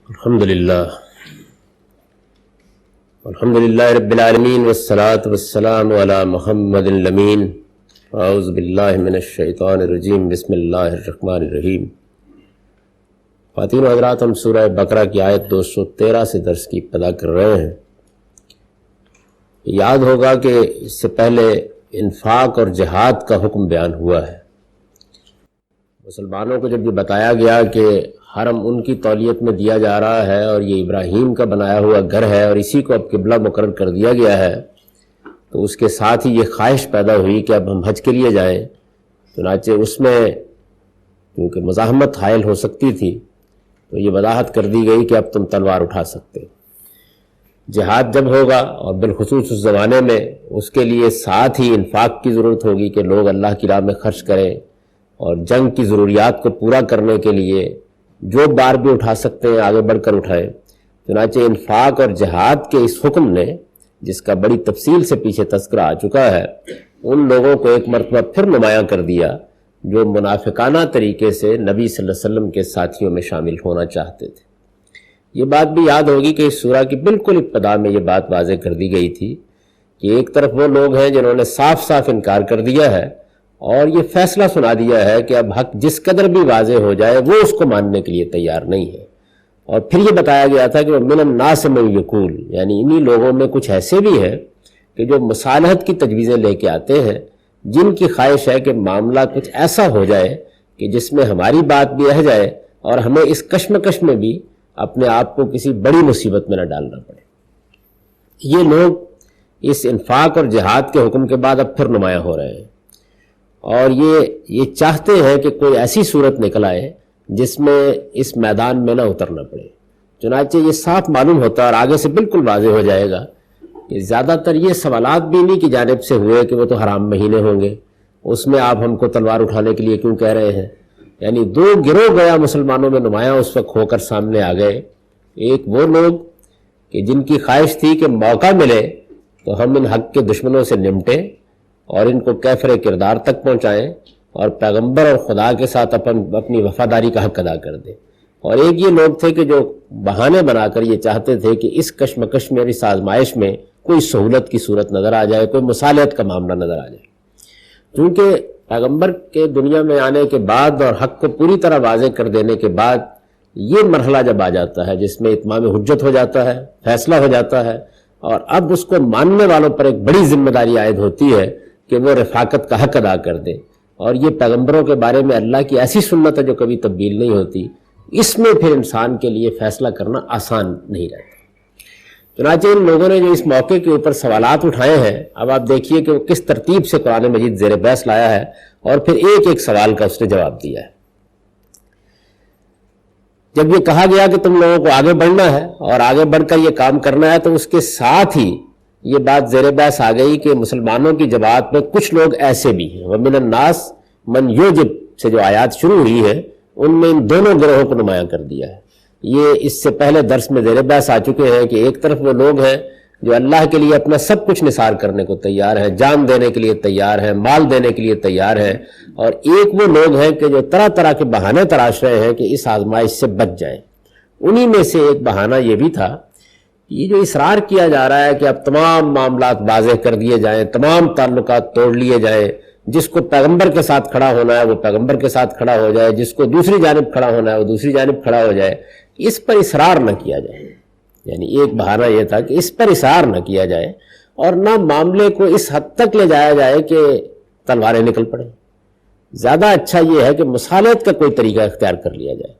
الحمدللہ رب العالمین والصلاة والسلام علی محمد الامین اعوذ باللہ من الشیطان الرجیم بسم اللہ الرحمن الرحیم۔ خواتین و حضرات، ہم سورہ بقرہ کی آیت 213 سے درس کی ابتدا کر رہے ہیں۔ یاد ہوگا کہ اس سے پہلے انفاق اور جہاد کا حکم بیان ہوا ہے۔ مسلمانوں کو جب یہ بتایا گیا کہ حرم ان کی تولیت میں دیا جا رہا ہے اور یہ ابراہیم کا بنایا ہوا گھر ہے اور اسی کو اب قبلہ مقرر کر دیا گیا ہے، تو اس کے ساتھ ہی یہ خواہش پیدا ہوئی کہ اب ہم حج کے لیے جائیں۔ چنانچہ اس میں کیونکہ مزاحمت حائل ہو سکتی تھی تو یہ وضاحت کر دی گئی کہ اب تم تلوار اٹھا سکتے۔ جہاد جب ہوگا اور بالخصوص اس زمانے میں، اس کے لیے ساتھ ہی انفاق کی ضرورت ہوگی کہ لوگ اللہ کی راہ میں خرچ کریں اور جنگ کی ضروریات کو پورا کرنے کے لیے جو بار بھی اٹھا سکتے ہیں آگے بڑھ کر اٹھائیں۔ چنانچہ انفاق اور جہاد کے اس حکم نے، جس کا بڑی تفصیل سے پیچھے تذکرہ آ چکا ہے، ان لوگوں کو ایک مرتبہ پھر نمایاں کر دیا جو منافقانہ طریقے سے نبی صلی اللہ علیہ وسلم کے ساتھیوں میں شامل ہونا چاہتے تھے۔ یہ بات بھی یاد ہوگی کہ اس سورہ کی بالکل ابتدا میں یہ بات واضح کر دی گئی تھی کہ ایک طرف وہ لوگ ہیں جنہوں نے صاف صاف انکار کر دیا ہے اور یہ فیصلہ سنا دیا ہے کہ اب حق جس قدر بھی واضح ہو جائے وہ اس کو ماننے کے لیے تیار نہیں ہے۔ اور پھر یہ بتایا گیا تھا کہ وہ من الناس من یقول، یعنی انہی لوگوں میں کچھ ایسے بھی ہیں کہ جو مصالحت کی تجویزیں لے کے آتے ہیں، جن کی خواہش ہے کہ معاملہ کچھ ایسا ہو جائے کہ جس میں ہماری بات بھی رہ جائے اور ہمیں اس کشمکش میں بھی اپنے آپ کو کسی بڑی مصیبت میں نہ ڈالنا پڑے۔ یہ لوگ اس انفاق اور جہاد کے حکم کے بعد اب پھر نمایاں ہو رہے ہیں اور یہ چاہتے ہیں کہ کوئی ایسی صورت نکل آئے جس میں اس میدان میں نہ اترنا پڑے۔ چنانچہ یہ صاف معلوم ہوتا ہے اور آگے سے بالکل واضح ہو جائے گا کہ زیادہ تر یہ سوالات بھی انہی کی جانب سے ہوئے کہ وہ تو حرام مہینے ہوں گے، اس میں آپ ہم کو تلوار اٹھانے کے لیے کیوں کہہ رہے ہیں؟ یعنی دو گروہ گیا مسلمانوں میں نمایاں اس وقت ہو کر سامنے آ گئے۔ ایک وہ لوگ کہ جن کی خواہش تھی کہ موقع ملے تو ہم ان حق کے دشمنوں سے نمٹیں اور ان کو کیفر کردار تک پہنچائیں اور پیغمبر اور خدا کے ساتھ اپنی وفاداری کا حق ادا کر دیں۔ اور ایک یہ لوگ تھے کہ جو بہانے بنا کر یہ چاہتے تھے کہ اس کشمکش میں اور اس آزمائش میں کوئی سہولت کی صورت نظر آ جائے، کوئی مصالحت کا معاملہ نظر آ جائے۔ کیونکہ پیغمبر کے دنیا میں آنے کے بعد اور حق کو پوری طرح واضح کر دینے کے بعد یہ مرحلہ جب آ جاتا ہے جس میں اتمام حجت ہو جاتا ہے، فیصلہ ہو جاتا ہے، اور اب اس کو ماننے والوں پر ایک بڑی ذمہ داری عائد ہوتی ہے کہ وہ رفاقت کا حق ادا کر دے۔ اور یہ پیغمبروں کے بارے میں اللہ کی ایسی سنت ہے جو کبھی تبدیل نہیں ہوتی، اس میں پھر انسان کے لیے فیصلہ کرنا آسان نہیں رہتا۔ چنانچہ ان لوگوں نے جو اس موقع کے اوپر سوالات اٹھائے ہیں، اب آپ دیکھیے کہ وہ کس ترتیب سے قرآن مجید زیر بحث لایا ہے اور پھر ایک ایک سوال کا اس نے جواب دیا ہے۔ جب یہ کہا گیا کہ تم لوگوں کو آگے بڑھنا ہے اور آگے بڑھ کر یہ کام کرنا ہے، تو اس کے ساتھ ہی یہ بات زیر بحث آ گئی کہ مسلمانوں کی جماعت میں کچھ لوگ ایسے بھی ہیں۔ وَمِنَ النَّاسِ مَنْ يُعْجِبُ سے جو آیات شروع ہوئی ہے ان میں ان دونوں گروہوں کو نمایاں کر دیا ہے۔ یہ اس سے پہلے درس میں زیر بحث آ چکے ہیں کہ ایک طرف وہ لوگ ہیں جو اللہ کے لیے اپنا سب کچھ نثار کرنے کو تیار ہیں، جان دینے کے لیے تیار ہیں، مال دینے کے لیے تیار ہیں، اور ایک وہ لوگ ہیں کہ جو طرح طرح کے بہانے تراش رہے ہیں کہ اس آزمائش سے بچ جائیں۔ انہی میں سے ایک بہانہ یہ بھی تھا، یہ جو اصرار کیا جا رہا ہے کہ اب تمام معاملات واضح کر دیے جائیں، تمام تعلقات توڑ لیے جائیں، جس کو پیغمبر کے ساتھ کھڑا ہونا ہے وہ پیغمبر کے ساتھ کھڑا ہو جائے، جس کو دوسری جانب کھڑا ہونا ہے وہ دوسری جانب کھڑا ہو جائے، اس پر اصرار نہ کیا جائے۔ یعنی ایک بہانہ یہ تھا کہ اس پر اصرار نہ کیا جائے اور نہ معاملے کو اس حد تک لے جایا جائے کہ تلواریں نکل پڑیں۔ زیادہ اچھا یہ ہے کہ مصالحت کا کوئی طریقہ اختیار کر لیا جائے۔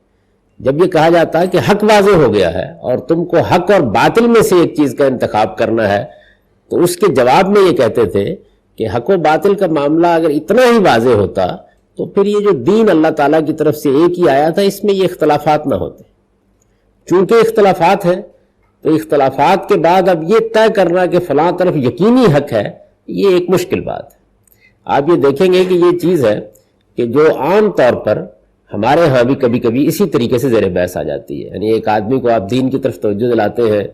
جب یہ کہا جاتا ہے کہ حق واضح ہو گیا ہے اور تم کو حق اور باطل میں سے ایک چیز کا انتخاب کرنا ہے، تو اس کے جواب میں یہ کہتے تھے کہ حق و باطل کا معاملہ اگر اتنا ہی واضح ہوتا تو پھر یہ جو دین اللہ تعالیٰ کی طرف سے ایک ہی آیا تھا، اس میں یہ اختلافات نہ ہوتے۔ چونکہ اختلافات ہیں تو اختلافات کے بعد اب یہ طے کرنا کہ فلاں طرف یقینی حق ہے، یہ ایک مشکل بات ہے۔ آپ یہ دیکھیں گے کہ یہ چیز ہے کہ جو عام طور پر ہمارے ہاں بھی کبھی کبھی اسی طریقے سے زیر بحث آ جاتی ہے۔ یعنی ایک آدمی کو آپ دین کی طرف توجہ دلاتے ہیں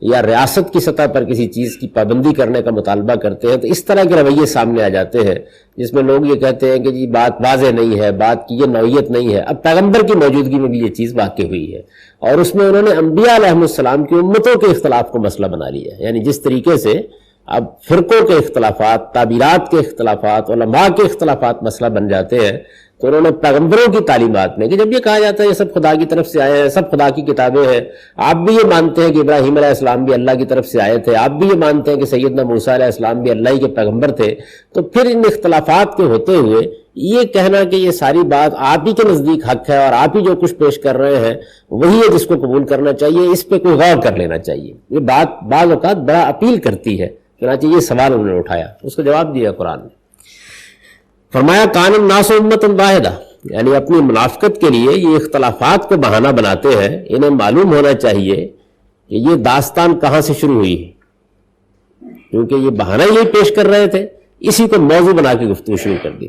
یا ریاست کی سطح پر کسی چیز کی پابندی کرنے کا مطالبہ کرتے ہیں تو اس طرح کے رویے سامنے آ جاتے ہیں جس میں لوگ یہ کہتے ہیں کہ جی بات واضح نہیں ہے، بات کی یہ نوعیت نہیں ہے۔ اب پیغمبر کی موجودگی میں بھی یہ چیز واقع ہوئی ہے اور اس میں انہوں نے انبیاء علیہ السلام کی امتوں کے اختلاف کو مسئلہ بنا لیا ہے۔ یعنی جس طریقے سے اب فرقوں کے اختلافات، تعبیرات کے اختلافات، علماء کے اختلافات مسئلہ بن جاتے ہیں، تو انہوں نے پیغمبروں کی تعلیمات میں کہ جب یہ کہا جاتا ہے یہ سب خدا کی طرف سے آئے ہیں، سب خدا کی کتابیں ہیں، آپ بھی یہ مانتے ہیں کہ ابراہیم علیہ السلام بھی اللہ کی طرف سے آئے تھے، آپ بھی یہ مانتے ہیں کہ سیدنا موسیٰ علیہ السلام بھی اللہ ہی کے پیغمبر تھے، تو پھر ان اختلافات کے ہوتے ہوئے یہ کہنا کہ یہ ساری بات آپ ہی کے نزدیک حق ہے اور آپ ہی جو کچھ پیش کر رہے ہیں وہی ہے جس کو قبول کرنا چاہیے، اس پہ کوئی غور کر لینا چاہیے، یہ بات بعض اوقات بڑا اپیل کرتی ہے۔ چنانچہ یہ سوال انہوں نے اٹھایا، اس کا جواب دیا قرآن نے، فرمایا کان الناس امۃ واحدہ، یعنی اپنی منافقت کے لیے یہ اختلافات کو بہانہ بناتے ہیں۔ انہیں معلوم ہونا چاہیے کہ یہ داستان کہاں سے شروع ہوئی ہے، کیونکہ یہ بہانہ یہی پیش کر رہے تھے، اسی کو موضوع بنا کے گفتگو شروع کر دی۔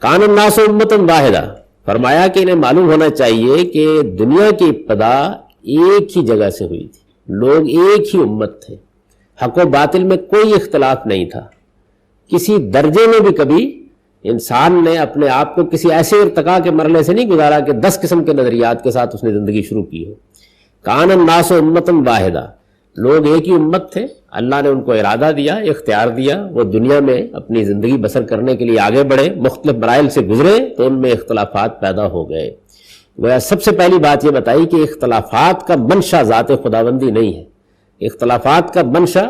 کان الناس امۃ واحدہ، فرمایا کہ انہیں معلوم ہونا چاہیے کہ دنیا کی ابتدا ایک ہی جگہ سے ہوئی تھی، لوگ ایک ہی امت تھے، حق و باطل میں کوئی اختلاف نہیں تھا، کسی درجے میں بھی کبھی انسان نے اپنے آپ کو کسی ایسے ارتقاء کے مرحلے سے نہیں گزارا کہ 10 قسم کے نظریات کے ساتھ اس نے زندگی شروع کی ہو۔ کان الناس امۃ واحدہ، لوگ ایک ہی امت تھے، اللہ نے ان کو ارادہ دیا، اختیار دیا، وہ دنیا میں اپنی زندگی بسر کرنے کے لیے آگے بڑھے، مختلف مراحل سے گزرے تو ان میں اختلافات پیدا ہو گئے۔ گویا سب سے پہلی بات یہ بتائی کہ اختلافات کا منشا ذات خداوندی نہیں ہے، اختلافات کا منشا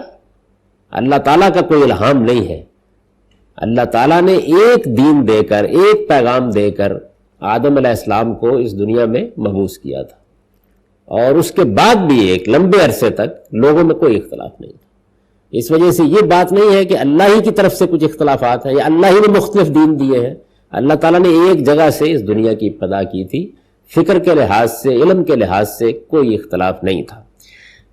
اللہ تعالیٰ کا کوئی الہام نہیں ہے۔ اللہ تعالیٰ نے ایک دین دے کر، ایک پیغام دے کر آدم علیہ السلام کو اس دنیا میں مبعوث کیا تھا، اور اس کے بعد بھی ایک لمبے عرصے تک لوگوں میں کوئی اختلاف نہیں تھا۔ اس وجہ سے یہ بات نہیں ہے کہ اللہ ہی کی طرف سے کچھ اختلافات ہیں یا اللہ ہی نے مختلف دین دیے ہیں۔ اللہ تعالیٰ نے ایک جگہ سے اس دنیا کی ابتدا کی تھی، فکر کے لحاظ سے، علم کے لحاظ سے کوئی اختلاف نہیں تھا۔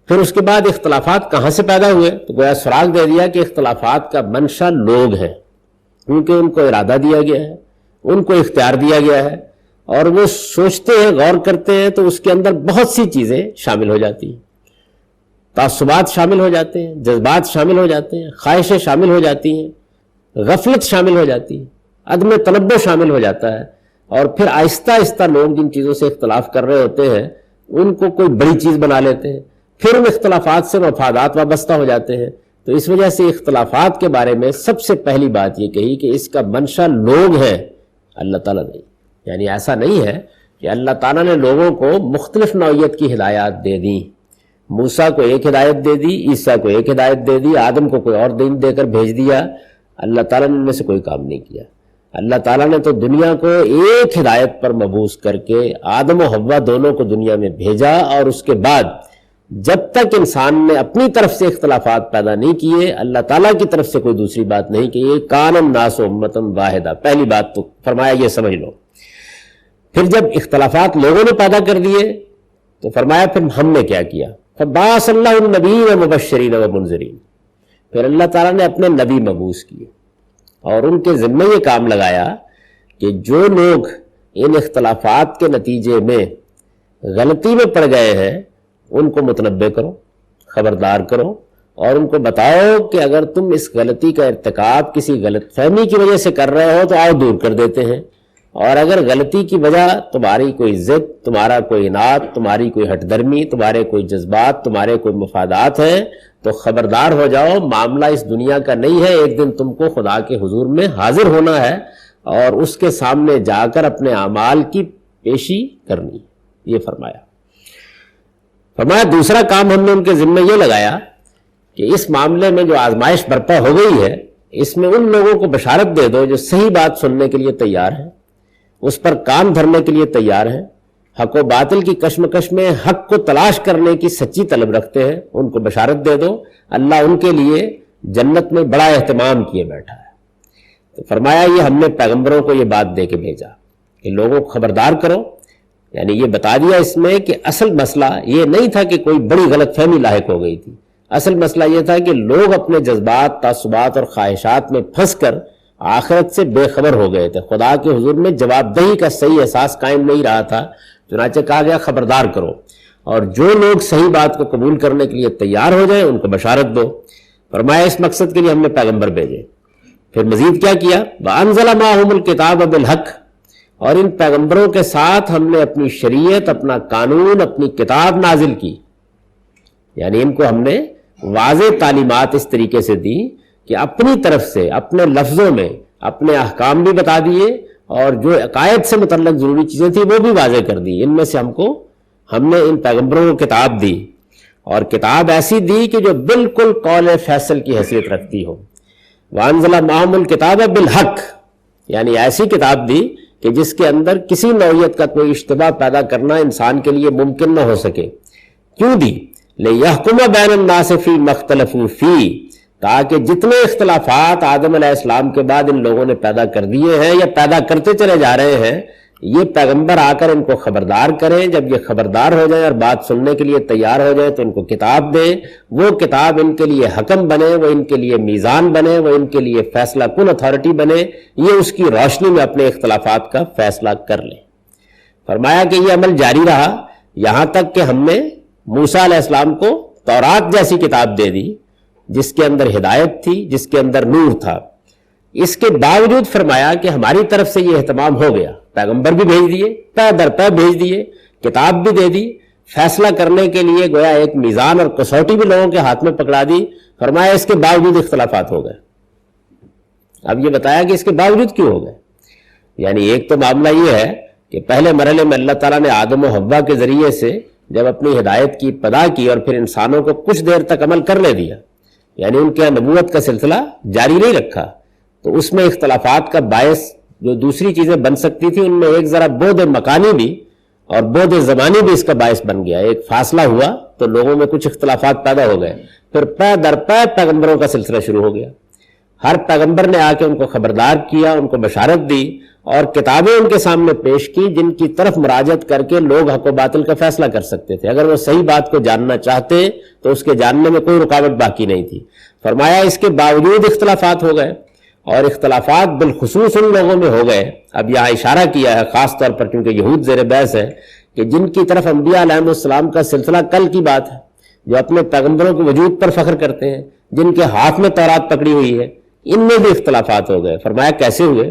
پھر اس کے بعد اختلافات کہاں سے پیدا ہوئے، تو گویا سراغ دے دیا کہ اختلافات کا منشا لوگ ہیں، کیونکہ ان کو ارادہ دیا گیا ہے، ان کو اختیار دیا گیا ہے، اور وہ سوچتے ہیں، غور کرتے ہیں تو اس کے اندر بہت سی چیزیں شامل ہو جاتی ہیں، تعصبات شامل ہو جاتے ہیں، جذبات شامل ہو جاتے ہیں، خواہشیں شامل ہو جاتی ہیں، غفلت شامل ہو جاتی ہے، عدم تنبہ شامل ہو جاتا ہے، اور پھر آہستہ آہستہ لوگ جن چیزوں سے اختلاف کر رہے ہوتے ہیں ان کو کوئی بڑی چیز بنا لیتے ہیں، پھر ان اختلافات سے مفادات وابستہ ہو جاتے ہیں۔ تو اس وجہ سے اختلافات کے بارے میں سب سے پہلی بات یہ کہی کہ اس کا منشا لوگ ہیں، اللہ تعالیٰ نہیں۔ یعنی ایسا نہیں ہے کہ اللہ تعالیٰ نے لوگوں کو مختلف نوعیت کی ہدایات دے دیں، موسیٰ کو ایک ہدایت دے دی، عیسیٰ کو ایک ہدایت دے دی، آدم کو کوئی اور دین دے کر بھیج دیا۔ اللہ تعالیٰ نے ان میں سے کوئی کام نہیں کیا۔ اللہ تعالیٰ نے تو دنیا کو ایک ہدایت پر مبعوث کر کے آدم و حوا دونوں کو دنیا میں بھیجا، اور اس کے بعد جب تک انسان نے اپنی طرف سے اختلافات پیدا نہیں کیے، اللہ تعالیٰ کی طرف سے کوئی دوسری بات نہیں کہ یہ کان الناس امۃ واحدہ، پہلی بات تو فرمایا یہ سمجھ لو۔ پھر جب اختلافات لوگوں نے پیدا کر دیے تو فرمایا پھر ہم نے کیا کیا، فبعث اللہ النبیین مبشرین ومنذرین، پھر اللہ تعالیٰ نے اپنے نبی مبعوث کیے اور ان کے ذمہ یہ کام لگایا کہ جو لوگ ان اختلافات کے نتیجے میں غلطی میں پڑ گئے ہیں ان کو متنبہ کرو، خبردار کرو، اور ان کو بتاؤ کہ اگر تم اس غلطی کا ارتکاب کسی غلط فہمی کی وجہ سے کر رہے ہو تو آؤ دور کر دیتے ہیں، اور اگر غلطی کی وجہ تمہاری کوئی ضد، تمہارا کوئی اناد، تمہاری کوئی ہٹ درمی، تمہارے کوئی جذبات، تمہارے کوئی مفادات ہیں تو خبردار ہو جاؤ، معاملہ اس دنیا کا نہیں ہے، ایک دن تم کو خدا کے حضور میں حاضر ہونا ہے اور اس کے سامنے جا کر اپنے اعمال کی پیشی کرنی، یہ فرمایا۔ دوسرا کام ہم نے ان کے ذمہ یہ لگایا کہ اس معاملے میں جو آزمائش برپا ہو گئی ہے اس میں ان لوگوں کو بشارت دے دو جو صحیح بات سننے کے لیے تیار ہیں، اس پر کام دھرنے کے لیے تیار ہیں، حق و باطل کی کشمکش میں حق کو تلاش کرنے کی سچی طلب رکھتے ہیں، ان کو بشارت دے دو، اللہ ان کے لیے جنت میں بڑا اہتمام کیے بیٹھا ہے۔ تو فرمایا یہ ہم نے پیغمبروں کو یہ بات دے کے بھیجا کہ لوگوں کو خبردار کرو، یعنی یہ بتا دیا اس میں کہ اصل مسئلہ یہ نہیں تھا کہ کوئی بڑی غلط فہمی لاحق ہو گئی تھی، اصل مسئلہ یہ تھا کہ لوگ اپنے جذبات، تعصبات اور خواہشات میں پھنس کر آخرت سے بے خبر ہو گئے تھے، خدا کے حضور میں جواب دہی کا صحیح احساس قائم نہیں رہا تھا، چنانچہ کہا گیا خبردار کرو۔ اور جو لوگ صحیح بات کو قبول کرنے کے لیے تیار ہو جائیں ان کو بشارت دو۔ فرمایا اس مقصد کے لیے ہم نے پیغمبر بھیجے۔ پھر مزید کیا کیا؟ وَأَنزَلَ مَعَهُمُ الْكِتَابَ بِالْحَقِّ، اور ان پیغمبروں کے ساتھ ہم نے اپنی شریعت، اپنا قانون، اپنی کتاب نازل کی، یعنی ان کو ہم نے واضح تعلیمات اس طریقے سے دی کہ اپنی طرف سے اپنے لفظوں میں اپنے احکام بھی بتا دیے اور جو عقائد سے متعلق ضروری چیزیں تھیں وہ بھی واضح کر دی۔ ان میں سے ہم نے ان پیغمبروں کو کتاب دی، اور کتاب ایسی دی کہ جو بالکل قول فیصل کی حیثیت رکھتی ہو۔ وَأَنزَلَ مَعَهُمُ الْكِتَابَ بِالْحَقِّ، یعنی ایسی کتاب دی کہ جس کے اندر کسی نوعیت کا کوئی اشتباہ پیدا کرنا انسان کے لیے ممکن نہ ہو سکے۔ کیوں دی؟ لِيَحْكُمَ بَيْنَ النَّاسِ فِي مَا اخْتَلَفُوا فِيهِ، تاکہ جتنے اختلافات آدم علیہ السلام کے بعد ان لوگوں نے پیدا کر دیے ہیں یا پیدا کرتے چلے جا رہے ہیں، یہ پیغمبر آ کر ان کو خبردار کریں۔ جب یہ خبردار ہو جائیں اور بات سننے کے لیے تیار ہو جائیں تو ان کو کتاب دیں، وہ کتاب ان کے لیے حکم بنے، وہ ان کے لیے میزان بنے، وہ ان کے لیے فیصلہ کن اتھارٹی بنے، یہ اس کی روشنی میں اپنے اختلافات کا فیصلہ کر لیں۔ فرمایا کہ یہ عمل جاری رہا یہاں تک کہ ہم نے موسیٰ علیہ السلام کو تورات جیسی کتاب دے دی جس کے اندر ہدایت تھی، جس کے اندر نور تھا۔ اس کے باوجود فرمایا کہ ہماری طرف سے یہ اہتمام ہو گیا، پیغمبر بھی بھیج دیے، پے در پے بھیج دیے، کتاب بھی دے دی، فیصلہ کرنے کے لیے گویا ایک میزان اور کسوٹی بھی لوگوں کے ہاتھ میں پکڑا دی۔ فرمایا اس کے باوجود اختلافات ہو گئے۔ اب یہ بتایا کہ اس کے باوجود کیوں ہو گئے، یعنی ایک تو معاملہ یہ ہے کہ پہلے مرحلے میں اللہ تعالیٰ نے آدم و حوا کے ذریعے سے جب اپنی ہدایت کی ابتدا کی اور پھر انسانوں کو کچھ دیر تک عمل کرنے دیا، یعنی ان کے نبوت کا سلسلہ جاری نہیں رکھا، تو اس میں اختلافات کا باعث جو دوسری چیزیں بن سکتی تھی ان میں ایک ذرا بعد مکانی بھی اور بعد زمانی بھی اس کا باعث بن گیا۔ ایک فاصلہ ہوا تو لوگوں میں کچھ اختلافات پیدا ہو گئے، پھر پے در پے پیغمبروں کا سلسلہ شروع ہو گیا۔ ہر پیغمبر نے آ کے ان کو خبردار کیا، ان کو بشارت دی اور کتابیں ان کے سامنے پیش کی جن کی طرف مراجعت کر کے لوگ حق و باطل کا فیصلہ کر سکتے تھے۔ اگر وہ صحیح بات کو جاننا چاہتے تو اس کے جاننے میں کوئی رکاوٹ باقی نہیں تھی۔ فرمایا اس کے باوجود اختلافات ہو گئے، اور اختلافات بالخصوص ان لوگوں میں ہو گئے۔ اب یہاں اشارہ کیا ہے خاص طور پر کیونکہ یہود زیر بحث ہے کہ جن کی طرف انبیاء علیہ السلام کا سلسلہ کل کی بات ہے، جو اپنے پیغمبروں کے وجود پر فخر کرتے ہیں، جن کے ہاتھ میں تورات پکڑی ہوئی ہے، ان میں بھی اختلافات ہو گئے۔ فرمایا کیسے ہوئے؟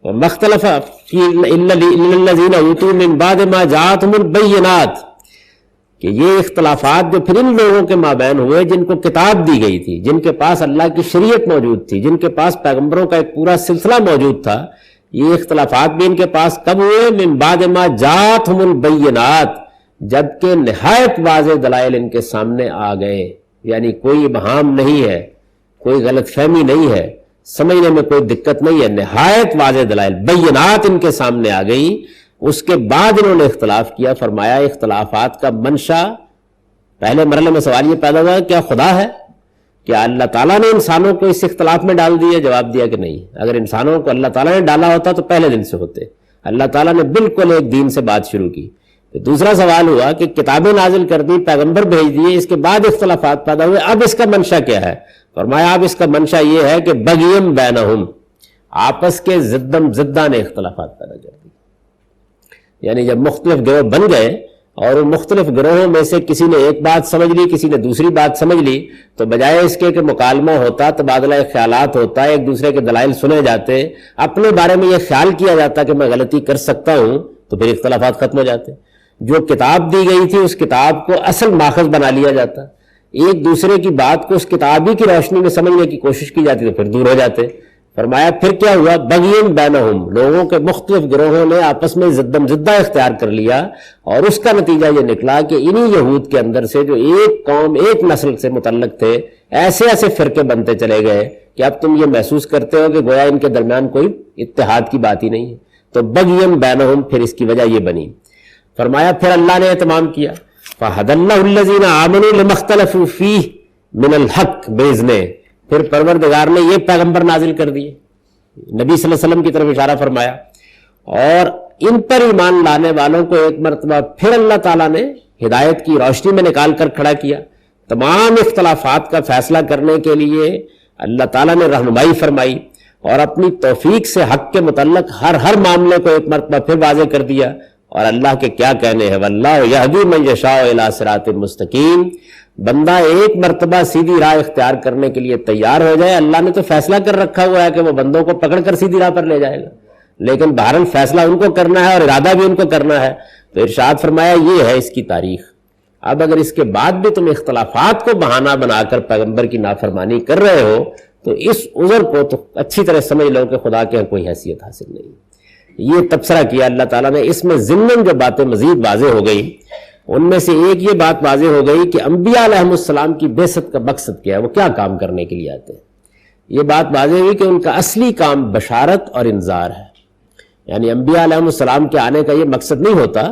مختلف الذین اوتوا من بعد ما جاءتهم البینات، کہ یہ اختلافات جو پھر ان لوگوں کے مابین ہوئے جن کو کتاب دی گئی تھی، جن کے پاس اللہ کی شریعت موجود تھی، جن کے پاس پیغمبروں کا ایک پورا سلسلہ موجود تھا، یہ اختلافات بھی ان کے پاس کب ہوئے؟ من بعد ما جاءتهم البینات، جبکہ نہایت واضح دلائل ان کے سامنے آ گئے، یعنی کوئی ابہام نہیں ہے، کوئی غلط فہمی نہیں ہے، سمجھنے میں کوئی دقت نہیں ہے، نہایت واضح دلائل بینات ان کے سامنے آ گئی۔ اس کے بعد انہوں نے اختلاف کیا۔ فرمایا اختلافات کا منشا، پہلے مرحلے میں سوال یہ پیدا ہوا کیا خدا ہے؟ کیا اللہ تعالیٰ نے انسانوں کو اس اختلاف میں ڈال دیا؟ جواب دیا کہ نہیں۔ اگر انسانوں کو اللہ تعالیٰ نے ڈالا ہوتا تو پہلے دن سے ہوتے۔ اللہ تعالیٰ نے بالکل ایک دین سے بات شروع کی۔ پھر دوسرا سوال ہوا کہ کتابیں نازل کر دی، پیغمبر بھیج دیے، اس کے بعد اختلافات پیدا ہوئے، اب اس کا منشا کیا ہے؟ فرمایا اب اس کا منشا یہ ہے کہ بغیم بینہم، آپس کے زدہ نے اختلافات پیدا کر دی۔ یعنی جب مختلف گروہ بن گئے اور ان مختلف گروہوں میں سے کسی نے ایک بات سمجھ لی، کسی نے دوسری بات سمجھ لی، تو بجائے اس کے کہ مکالمہ ہوتا، تبادلہ خیالات ہوتا، ایک دوسرے کے دلائل سنے جاتے، اپنے بارے میں یہ خیال کیا جاتا کہ میں غلطی کر سکتا ہوں، تو پھر اختلافات ختم ہو جاتے۔ جو کتاب دی گئی تھی اس کتاب کو اصل ماخذ بنا لیا جاتا، ایک دوسرے کی بات کو اس کتابی کی روشنی میں سمجھنے کی کوشش کی جاتی تو پھر دور ہو جاتے۔ فرمایا پھر کیا ہوا؟ بغیم بینہم، لوگوں کے مختلف گروہوں نے آپس میں زدہ اختیار کر لیا، اور اس کا نتیجہ یہ نکلا کہ انہی یہود کے اندر سے جو ایک قوم ایک نسل سے متعلق تھے، ایسے ایسے فرقے بنتے چلے گئے کہ اب تم یہ محسوس کرتے ہو کہ گویا ان کے درمیان کوئی اتحاد کی بات ہی نہیں ہے۔ تو بغیم بینہم، پھر اس کی وجہ یہ بنی۔ فرمایا پھر اللہ نے اہتمام کیا، فَهَدَى اللَّهُ الَّذِينَ آمَنُوا لِمَا اخْتَلَفُوا فِيهِ مِنَ الْحَقِّ بِإِذْنِهِ، پھر پروردگار نے یہ پیغمبر نازل کر دیے، نبی صلی اللہ علیہ وسلم کی طرف اشارہ فرمایا، اور ان پر ایمان لانے والوں کو ایک مرتبہ پھر اللہ تعالیٰ نے ہدایت کی روشنی میں نکال کر کھڑا کیا۔ تمام اختلافات کا فیصلہ کرنے کے لیے اللہ تعالیٰ نے رہنمائی فرمائی اور اپنی توفیق سے حق کے متعلق ہر معاملے کو ایک مرتبہ پھر واضح کر دیا۔ اور اللہ کے کیا کہنے ہیں، واللہ یہدی من یشاء الی صراط مستقیم. بندہ ایک مرتبہ سیدھی راہ اختیار کرنے کے لیے تیار ہو جائے، اللہ نے تو فیصلہ کر رکھا ہوا ہے کہ وہ بندوں کو پکڑ کر سیدھی راہ پر لے جائے گا، لیکن بہرحال فیصلہ ان کو کرنا ہے اور ارادہ بھی ان کو کرنا ہے. تو ارشاد فرمایا یہ ہے اس کی تاریخ. اب اگر اس کے بعد بھی تم اختلافات کو بہانہ بنا کر پیغمبر کی نافرمانی کر رہے ہو تو اس عذر کو تو اچھی طرح سمجھ لو کہ خدا کے کوئی حیثیت حاصل نہیں. یہ تبصرہ کیا اللہ تعالیٰ نے. اس میں ضمن جو باتیں مزید واضح ہو گئی ان میں سے ایک یہ بات واضح ہو گئی کہ انبیاء علیہ السلام کی بعثت کا مقصد کیا ہے، وہ کیا کام کرنے کے لیے آتے ہیں. یہ بات واضح ہوئی کہ ان کا اصلی کام بشارت اور انذار ہے. یعنی انبیاء علیہ السلام کے آنے کا یہ مقصد نہیں ہوتا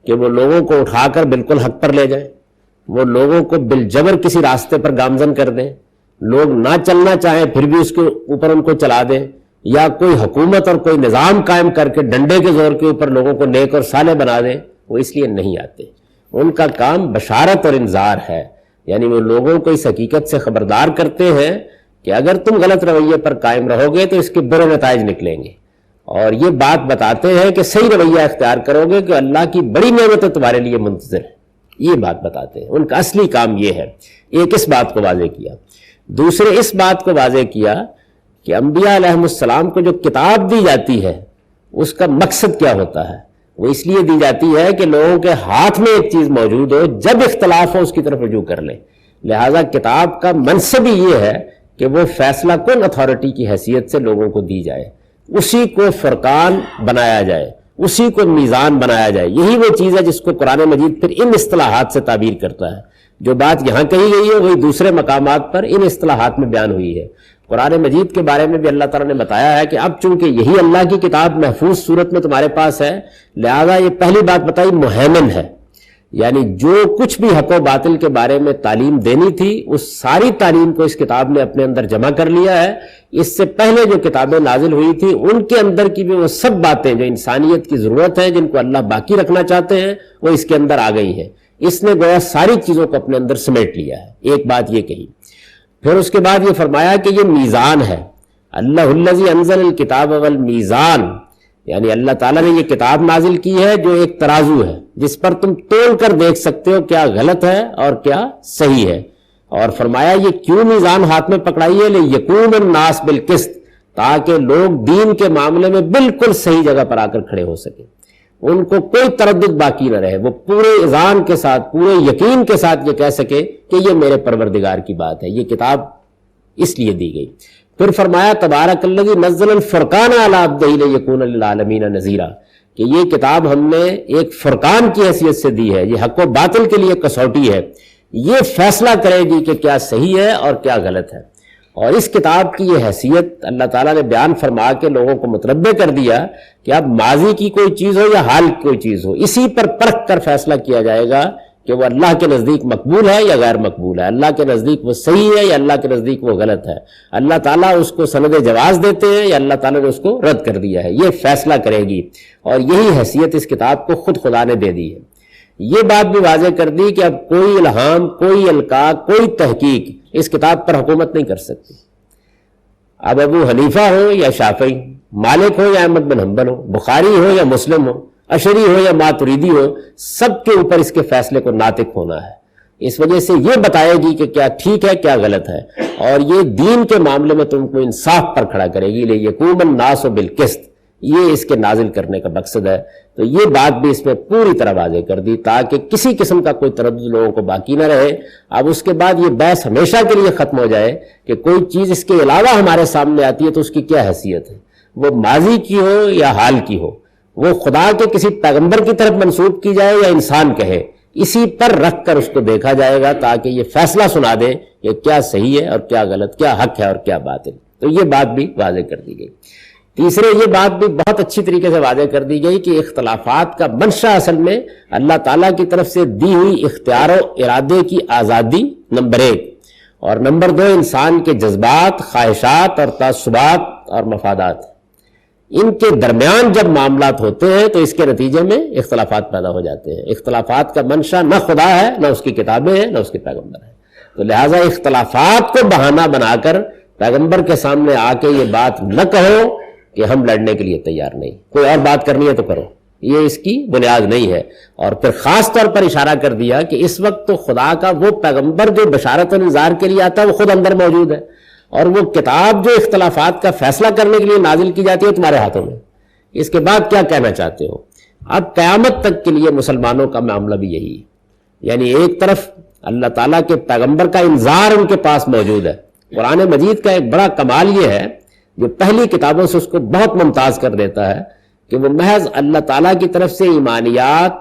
کہ وہ لوگوں کو اٹھا کر بالکل حق پر لے جائیں، وہ لوگوں کو بالجبر کسی راستے پر گامزن کر دیں، لوگ نہ چلنا چاہیں پھر بھی اس کے اوپر ان کو چلا دیں، یا کوئی حکومت اور کوئی نظام قائم کر کے ڈنڈے کے زور کے اوپر لوگوں کو نیک اور صالح بنا دیں. وہ اس لیے نہیں آتے. ان کا کام بشارت اور انذار ہے. یعنی وہ لوگوں کو اس حقیقت سے خبردار کرتے ہیں کہ اگر تم غلط رویے پر قائم رہو گے تو اس کے برے نتائج نکلیں گے، اور یہ بات بتاتے ہیں کہ صحیح رویہ اختیار کرو گے کہ اللہ کی بڑی نعمتیں تمہارے لیے منتظر ہے. یہ بات بتاتے ہیں. ان کا اصلی کام یہ ہے. ایک اس بات کو واضح کیا. دوسرے اس بات کو واضح کیا کہ انبیاء علیہ السلام کو جو کتاب دی جاتی ہے اس کا مقصد کیا ہوتا ہے. وہ اس لیے دی جاتی ہے کہ لوگوں کے ہاتھ میں ایک چیز موجود ہو، جب اختلاف ہو اس کی طرف رجوع کر لیں. لہذا کتاب کا منصب ہی یہ ہے کہ وہ فیصلہ کن اتھارٹی کی حیثیت سے لوگوں کو دی جائے، اسی کو فرقان بنایا جائے، اسی کو میزان بنایا جائے. یہی وہ چیز ہے جس کو قرآن مجید پھر ان اصطلاحات سے تعبیر کرتا ہے. جو بات یہاں کہی گئی ہے وہی دوسرے مقامات پر ان اصطلاحات میں بیان ہوئی ہے. قرآن مجید کے بارے میں بھی اللہ تعالیٰ نے بتایا ہے کہ اب چونکہ یہی اللہ کی کتاب محفوظ صورت میں تمہارے پاس ہے، لہذا یہ پہلی بات بتائی مہیمن ہے. یعنی جو کچھ بھی حق و باطل کے بارے میں تعلیم دینی تھی اس ساری تعلیم کو اس کتاب نے اپنے اندر جمع کر لیا ہے. اس سے پہلے جو کتابیں نازل ہوئی تھی ان کے اندر کی بھی وہ سب باتیں جو انسانیت کی ضرورت ہے، جن کو اللہ باقی رکھنا چاہتے ہیں، وہ اس کے اندر آ گئی ہیں. اس نے گویا ساری چیزوں کو اپنے اندر سمیٹ لیا ہے. ایک بات یہ کہی. پھر اس کے بعد یہ فرمایا کہ یہ میزان ہے. اللہ الذی انزل الکتاب والمیزان، یعنی اللہ تعالیٰ نے یہ کتاب نازل کی ہے جو ایک ترازو ہے جس پر تم تول کر دیکھ سکتے ہو کیا غلط ہے اور کیا صحیح ہے. اور فرمایا یہ کیوں میزان ہاتھ میں پکڑائی ہے؟ لیکون الناس بالقسط، تاکہ لوگ دین کے معاملے میں بالکل صحیح جگہ پر آ کر کھڑے ہو سکیں، ان کو کوئی تردد باقی نہ رہے، وہ پورے اذعان کے ساتھ پورے یقین کے ساتھ یہ کہہ سکے کہ یہ میرے پروردگار کی بات ہے. یہ کتاب اس لیے دی گئی. پھر فرمایا تبارک الذی نزل الفرقان علی عبدہ لیکون للعالمین نذیرا، کہ یہ کتاب ہم نے ایک فرقان کی حیثیت سے دی ہے. یہ حق و باطل کے لیے کسوٹی ہے، یہ فیصلہ کرے گی کہ کیا صحیح ہے اور کیا غلط ہے. اور اس کتاب کی یہ حیثیت اللہ تعالیٰ نے بیان فرما کے لوگوں کو متنبع کر دیا کہ اب ماضی کی کوئی چیز ہو یا حال کی کوئی چیز ہو، اسی پر پرکھ کر فیصلہ کیا جائے گا کہ وہ اللہ کے نزدیک مقبول ہے یا غیر مقبول ہے، اللہ کے نزدیک وہ صحیح ہے یا اللہ کے نزدیک وہ غلط ہے، اللہ تعالیٰ اس کو سند جواز دیتے ہیں یا اللہ تعالیٰ نے اس کو رد کر دیا ہے. یہ فیصلہ کرے گی. اور یہی حیثیت اس کتاب کو خود خدا نے دے دی ہے. یہ بات بھی واضح کر دی کہ اب کوئی الہام، کوئی القاء، کوئی تحقیق اس کتاب پر حکومت نہیں کر سکتی. اب ابو حنیفہ ہو یا شافعی، مالک ہو یا احمد بن حنبل ہو، بخاری ہو یا مسلم ہو، اشعری ہو یا ماتریدی ہو، سب کے اوپر اس کے فیصلے کو ناطق ہونا ہے. اس وجہ سے یہ بتائے گی کہ کیا ٹھیک ہے کیا غلط ہے، اور یہ دین کے معاملے میں تم کو انصاف پر کھڑا کرے گی. لیکون الناس بالقسط، یہ اس کے نازل کرنے کا مقصد ہے. تو یہ بات بھی اس میں پوری طرح واضح کر دی تاکہ کسی قسم کا کوئی تردد لوگوں کو باقی نہ رہے. اب اس کے بعد یہ بحث ہمیشہ کے لیے ختم ہو جائے کہ کوئی چیز اس کے علاوہ ہمارے سامنے آتی ہے تو اس کی کیا حیثیت ہے، وہ ماضی کی ہو یا حال کی ہو، وہ خدا کے کسی پیغمبر کی طرف منسوب کی جائے یا انسان کہے، اسی پر رکھ کر اس کو دیکھا جائے گا تاکہ یہ فیصلہ سنا دے کہ کیا صحیح ہے اور کیا غلط، کیا حق ہے اور کیا باطل. تو یہ بات بھی واضح کر دی گئی. تیسرے یہ بات بھی بہت اچھی طریقے سے واضح کر دی گئی کہ اختلافات کا منشا اصل میں اللہ تعالیٰ کی طرف سے دی ہوئی اختیار و ارادے کی آزادی نمبر 1، اور نمبر 2 انسان کے جذبات، خواہشات اور تعصبات اور مفادات. ان کے درمیان جب معاملات ہوتے ہیں تو اس کے نتیجے میں اختلافات پیدا ہو جاتے ہیں. اختلافات کا منشا نہ خدا ہے، نہ اس کی کتابیں ہیں، نہ اس کے پیغمبر ہیں. تو لہٰذا اختلافات کو بہانہ بنا کر پیغمبر کے سامنے آ کے یہ بات نہ کہو کہ ہم لڑنے کے لیے تیار نہیں، کوئی اور بات کرنی ہے تو کرو، یہ اس کی بنیاد نہیں ہے۔ اور پھر خاص طور پر اشارہ کر دیا کہ اس وقت تو خدا کا وہ پیغمبر جو بشارت و انذار کے لیے آتا ہے وہ خود اندر موجود ہے، اور وہ کتاب جو اختلافات کا فیصلہ کرنے کے لیے نازل کی جاتی ہے تمہارے ہاتھوں میں۔ اس کے بعد کیا کہنا چاہتے ہو؟ اب قیامت تک کے لیے مسلمانوں کا معاملہ بھی یہی ہے، یعنی ایک طرف اللہ تعالیٰ کے پیغمبر کا انذار ان کے پاس موجود ہے۔ قرآن مجید کا ایک بڑا کمال یہ ہے جو پہلی کتابوں سے اس کو بہت ممتاز کر دیتا ہے کہ وہ محض اللہ تعالیٰ کی طرف سے ایمانیات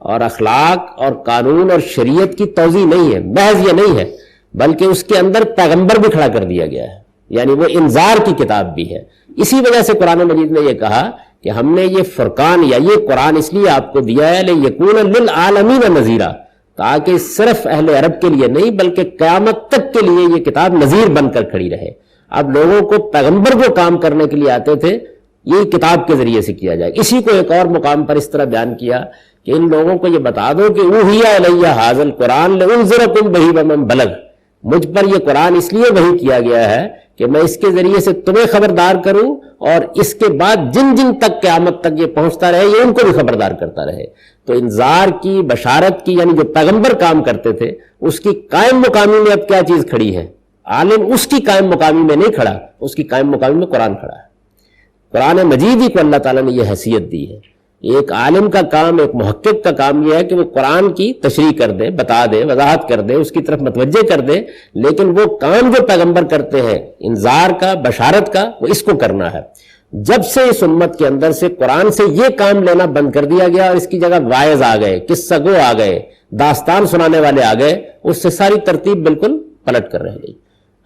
اور اخلاق اور قانون اور شریعت کی توضیح نہیں ہے، محض یہ نہیں ہے، بلکہ اس کے اندر پیغمبر بھی کھڑا کر دیا گیا ہے، یعنی وہ انذار کی کتاب بھی ہے۔ اسی وجہ سے قرآن مجید نے یہ کہا کہ ہم نے یہ فرقان یا یہ قرآن اس لیے آپ کو دیا ہے لِیَکُونَ لِلْعَالَمِینَ نَذِیرًا، تاکہ صرف اہل عرب کے لیے نہیں بلکہ قیامت تک کے لیے یہ کتاب نذیر بن کر کھڑی رہے۔ اب لوگوں کو پیغمبر جو کام کرنے کے لیے آتے تھے یہ کتاب کے ذریعے سے کیا جائے۔ اسی کو ایک اور مقام پر اس طرح بیان کیا کہ ان لوگوں کو یہ بتا دو کہ اوحی الی ھذا القرآن لانذرکم بہ ومن بلغ، مجھ پر یہ قرآن اس لیے وحی کیا گیا ہے کہ میں اس کے ذریعے سے تمہیں خبردار کروں، اور اس کے بعد جن جن تک قیامت تک یہ پہنچتا رہے یہ ان کو بھی خبردار کرتا رہے۔ تو انذار کی، بشارت کی، یعنی جو پیغمبر کام کرتے تھے اس کی قائم مقامی میں اب کیا چیز کھڑی ہے؟ عالم اس کی قائم مقامی میں نہیں کھڑا، اس کی قائم مقامی میں قرآن کھڑا ہے۔ قرآن مجید ہی کو اللہ تعالیٰ نے یہ حیثیت دی ہے۔ ایک عالم کا کام، ایک محقق کا کام یہ ہے کہ وہ قرآن کی تشریح کر دے، بتا دے، وضاحت کر دے، اس کی طرف متوجہ کر دے، لیکن وہ کام جو پیغمبر کرتے ہیں انذار کا، بشارت کا، وہ اس کو کرنا ہے۔ جب سے اس امت کے اندر سے قرآن سے یہ کام لینا بند کر دیا گیا اور اس کی جگہ واعظ آ گئے، قصہ گو آ گئے، داستان سنانے والے آ گئے، اس سے ساری ترتیب بالکل پلٹ کر رہ گئی،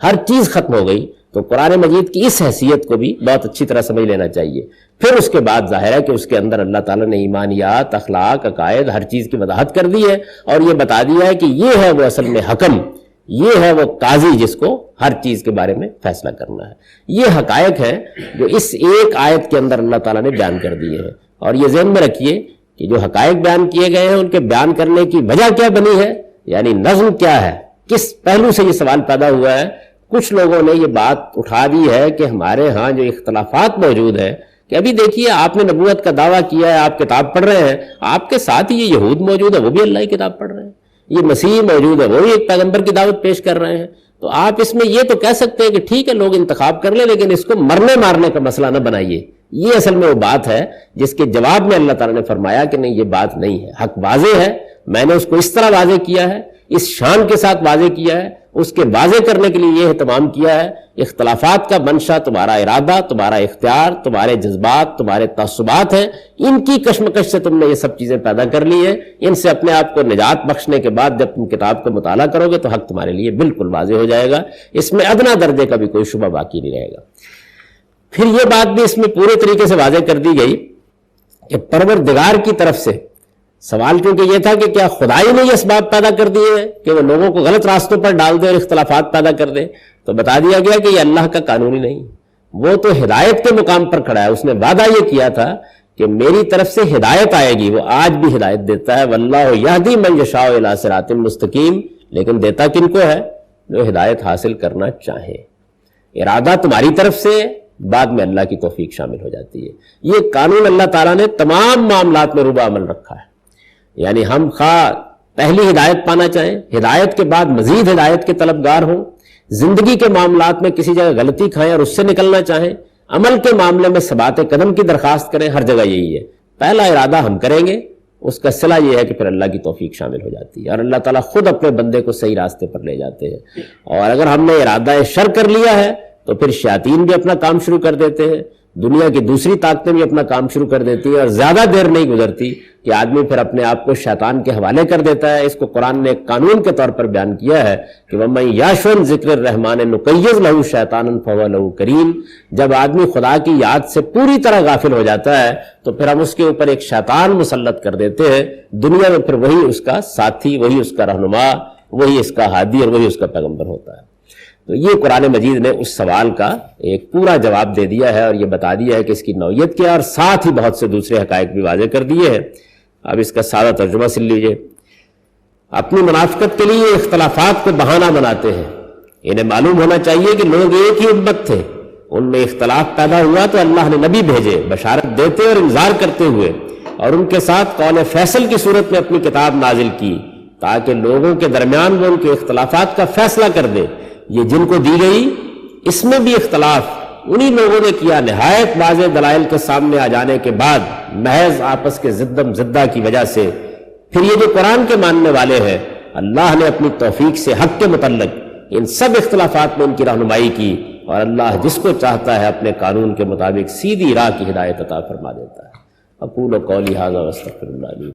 ہر چیز ختم ہو گئی۔ تو قرآن مجید کی اس حیثیت کو بھی بہت اچھی طرح سمجھ لینا چاہیے۔ پھر اس کے بعد ظاہر ہے کہ اس کے اندر اللہ تعالیٰ نے ایمانیات، اخلاق، عقائد، ہر چیز کی وضاحت کر دی ہے، اور یہ بتا دیا ہے کہ یہ ہے وہ اصل میں حکم، یہ ہے وہ قاضی جس کو ہر چیز کے بارے میں فیصلہ کرنا ہے۔ یہ حقائق ہیں جو اس ایک آیت کے اندر اللہ تعالیٰ نے بیان کر دیے ہیں، اور یہ ذہن میں رکھیے کہ جو حقائق بیان کیے گئے ہیں ان کے بیان کرنے کی وجہ کیا بنی ہے، یعنی نظم کیا ہے، کس پہلو سے یہ سوال پیدا ہوا ہے۔ کچھ لوگوں نے یہ بات اٹھا دی ہے کہ ہمارے ہاں جو اختلافات موجود ہیں، کہ ابھی دیکھیے آپ نے نبوت کا دعویٰ کیا ہے، آپ کتاب پڑھ رہے ہیں، آپ کے ساتھ ہی یہ یہود موجود ہے، وہ بھی اللہ کی کتاب پڑھ رہے ہیں، یہ مسیح موجود ہے، وہ بھی ایک پیغمبر کی دعوت پیش کر رہے ہیں۔ تو آپ اس میں یہ تو کہہ سکتے ہیں کہ ٹھیک ہے لوگ انتخاب کر لیں، لیکن اس کو مرنے مارنے کا مسئلہ نہ بنائیے۔ یہ اصل میں وہ بات ہے جس کے جواب میں اللہ تعالیٰ نے فرمایا کہ نہیں، یہ بات نہیں ہے، حق واضح ہے، میں نے اس کو اس طرح واضح کیا ہے، اس شان کے ساتھ واضح کیا ہے، اس کے واضح کرنے کے لیے یہ اہتمام کیا ہے۔ اختلافات کا منشا تمہارا ارادہ، تمہارا اختیار، تمہارے جذبات، تمہارے تعصبات ہیں، ان کی کشمکش سے تم نے یہ سب چیزیں پیدا کر لی ہیں۔ ان سے اپنے آپ کو نجات بخشنے کے بعد جب تم کتاب کو مطالعہ کرو گے تو حق تمہارے لیے بالکل واضح ہو جائے گا، اس میں ادنا درجے کا بھی کوئی شبہ باقی نہیں رہے گا۔ پھر یہ بات بھی اس میں پورے طریقے سے واضح کر دی گئی کہ پروردگار کی طرف سے سوال کیونکہ یہ تھا کہ کیا خدائی نے یہ اسباب پیدا کر دیے ہیں کہ وہ لوگوں کو غلط راستوں پر ڈال دے اور اختلافات پیدا کر دے، تو بتا دیا گیا کہ یہ اللہ کا قانون ہی نہیں، وہ تو ہدایت کے مقام پر کھڑا ہے۔ اس نے وعدہ یہ کیا تھا کہ میری طرف سے ہدایت آئے گی، وہ آج بھی ہدایت دیتا ہے، واللہ یہدی من یشاء الی صراط مستقیم، لیکن دیتا کن کو ہے؟ جو ہدایت حاصل کرنا چاہے۔ ارادہ تمہاری طرف سے، بعد میں اللہ کی توفیق شامل ہو جاتی ہے۔ یہ قانون اللہ تعالیٰ نے تمام معاملات میں روبہ عمل رکھا ہے، یعنی ہم خواہ پہلی ہدایت پانا چاہیں، ہدایت کے بعد مزید ہدایت کے طلبگار ہوں، زندگی کے معاملات میں کسی جگہ غلطی کھائیں اور اس سے نکلنا چاہیں، عمل کے معاملے میں ثبات قدم کی درخواست کریں، ہر جگہ یہی ہے۔ پہلا ارادہ ہم کریں گے، اس کا صلہ یہ ہے کہ پھر اللہ کی توفیق شامل ہو جاتی ہے، اور اللہ تعالیٰ خود اپنے بندے کو صحیح راستے پر لے جاتے ہیں۔ اور اگر ہم نے ارادہ شر کر لیا ہے تو پھر شیاطین بھی اپنا کام شروع کر دیتے ہیں، دنیا کی دوسری طاقتیں بھی اپنا کام شروع کر دیتی ہیں، اور زیادہ دیر نہیں گزرتی کہ آدمی پھر اپنے آپ کو شیطان کے حوالے کر دیتا ہے۔ اس کو قرآن نے ایک قانون کے طور پر بیان کیا ہے کہ وَمَن یَعْشُ عَن ذِکْرِ الرَّحْمَٰنِ نُقَیِّضْ لَهُ شَیْطَانًا فَهُوَ لَهُ قَرِینٌ۔ جب آدمی خدا کی یاد سے پوری طرح غافل ہو جاتا ہے تو پھر ہم اس کے اوپر ایک شیطان مسلط کر دیتے ہیں، دنیا میں پھر وہی اس کا ساتھی، وہی اس کا رہنما، وہی اس کا ہادی اور وہی اس کا پیغمبر ہوتا ہے۔ تو یہ قرآن مجید نے اس سوال کا ایک پورا جواب دے دیا ہے، اور یہ بتا دیا ہے کہ اس کی نوعیت کیا، اور ساتھ ہی بہت سے دوسرے حقائق بھی واضح کر دیے ہیں۔ اب اس کا سادہ ترجمہ سن لیجئے۔ اپنی منافقت کے لیے اختلافات کو بہانہ بناتے ہیں۔ انہیں معلوم ہونا چاہیے کہ لوگ ایک ہی امت تھے، ان میں اختلاف پیدا ہوا تو اللہ نے نبی بھیجے بشارت دیتے اور انذار کرتے ہوئے، اور ان کے ساتھ قول فیصل کی صورت میں اپنی کتاب نازل کی تاکہ لوگوں کے درمیان وہ ان کے اختلافات کا فیصلہ کر دے۔ یہ جن کو دی گئی اس میں بھی اختلاف انہی لوگوں نے کیا، نہایت واضح دلائل کے سامنے آ جانے کے بعد محض آپس کے زدم زدہ کی وجہ سے۔ پھر یہ جو قرآن کے ماننے والے ہیں، اللہ نے اپنی توفیق سے حق کے متعلق ان سب اختلافات میں ان کی رہنمائی کی، اور اللہ جس کو چاہتا ہے اپنے قانون کے مطابق سیدھی راہ کی ہدایت عطا فرما دیتا ہے۔ اقول قولی ھذا واستغفر اللہ لی۔